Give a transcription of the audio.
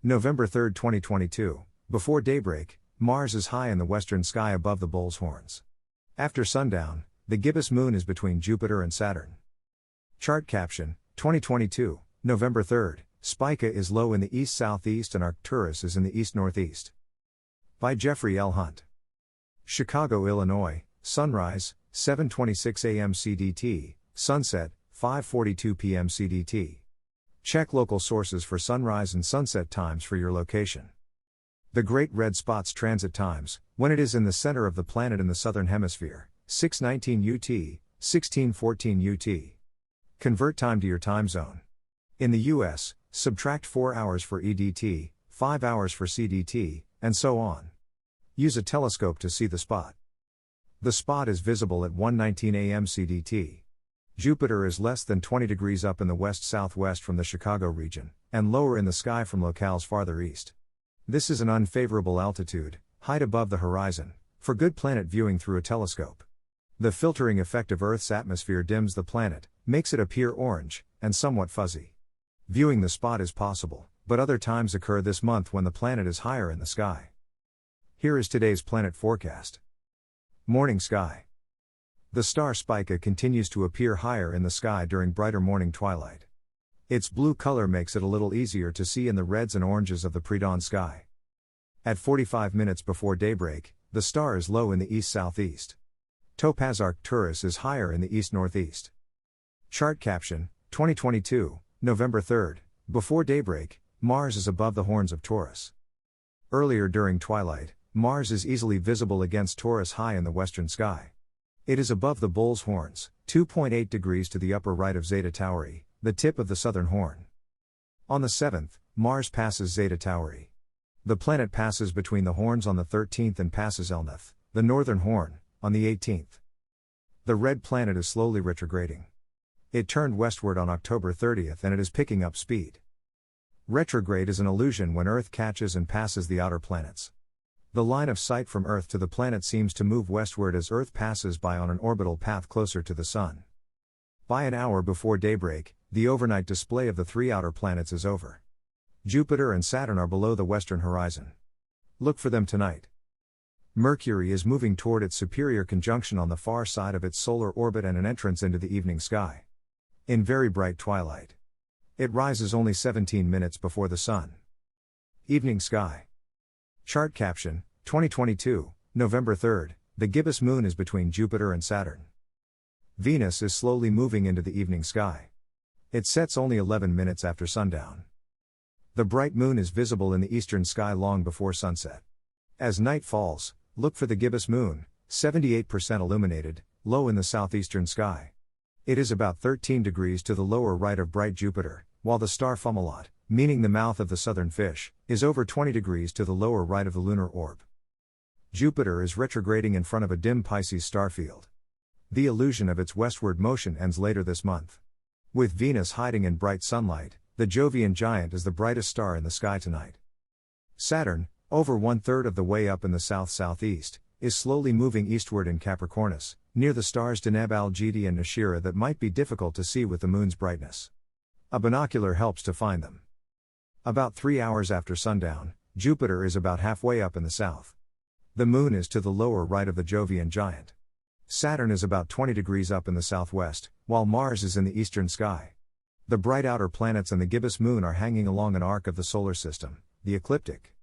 November 3, 2022. Before daybreak, Mars is high in the western sky above the bull's horns. After sundown, the gibbous moon is between Jupiter and Saturn. Chart caption, 2022, November 3, Spica is low in the east-southeast and Arcturus is in the east-northeast. By Jeffrey L. Hunt. Chicago, Illinois, sunrise, 7:26 a.m. CDT, sunset, 5:42 p.m. CDT. Check local sources for sunrise and sunset times for your location. The Great Red Spot's transit times, when it is in the center of the planet in the southern hemisphere, 6:19 UT, 16:14 UT. Convert time to your time zone. In the US, subtract 4 hours for EDT, 5 hours for CDT, and so on. Use a telescope to see the spot. The spot is visible at 1:19 a.m. CDT. Jupiter is less than 20 degrees up in the west-southwest from the Chicago region, and lower in the sky from locales farther east. This is an unfavorable altitude, height above the horizon, for good planet viewing through a telescope. The filtering effect of Earth's atmosphere dims the planet, makes it appear orange, and somewhat fuzzy. Viewing the spot is possible, but other times occur this month when the planet is higher in the sky. Here is today's planet forecast. Morning sky. The star Spica continues to appear higher in the sky during brighter morning twilight. Its blue color makes it a little easier to see in the reds and oranges of the pre-dawn sky. At 45 minutes before daybreak, the star is low in the east-southeast. Topaz Arcturus is higher in the east-northeast. Chart caption, 2022, November 3, before daybreak, Mars is above the horns of Taurus. Earlier during twilight, Mars is easily visible against Taurus high in the western sky. It is above the bull's horns, 2.8 degrees to the upper right of Zeta Tauri, the tip of the southern horn. On the 7th, Mars passes Zeta Tauri. The planet passes between the horns on the 13th and passes Elnath, the northern horn, on the 18th. The red planet is slowly retrograding. It turned westward on October 30th and it is picking up speed. Retrograde is an illusion when Earth catches and passes the outer planets. The line of sight from Earth to the planet seems to move westward as Earth passes by on an orbital path closer to the Sun. By an hour before daybreak, the overnight display of the three outer planets is over. Jupiter and Saturn are below the western horizon. Look for them tonight. Mercury is moving toward its superior conjunction on the far side of its solar orbit and an entrance into the evening sky. In very bright twilight. It rises only 17 minutes before the Sun. Evening sky. Chart caption, 2022, November 3, the gibbous moon is between Jupiter and Saturn. Venus is slowly moving into the evening sky. It sets only 11 minutes after sundown. The bright moon is visible in the eastern sky long before sunset. As night falls, look for the gibbous moon, 78% illuminated, low in the southeastern sky. It is about 13 degrees to the lower right of bright Jupiter, while the star Fomalhaut, meaning the mouth of the southern fish, is over 20 degrees to the lower right of the lunar orb. Jupiter is retrograding in front of a dim Pisces star field. The illusion of its westward motion ends later this month. With Venus hiding in bright sunlight, the Jovian giant is the brightest star in the sky tonight. Saturn, over 1/3 of the way up in the south-southeast, is slowly moving eastward in Capricornus, near the stars Deneb Algedi and Nashira that might be difficult to see with the moon's brightness. A binocular helps to find them. About 3 hours after sundown, Jupiter is about halfway up in the south. The moon is to the lower right of the Jovian giant. Saturn is about 20 degrees up in the southwest, while Mars is in the eastern sky. The bright outer planets and the gibbous moon are hanging along an arc of the solar system, the ecliptic.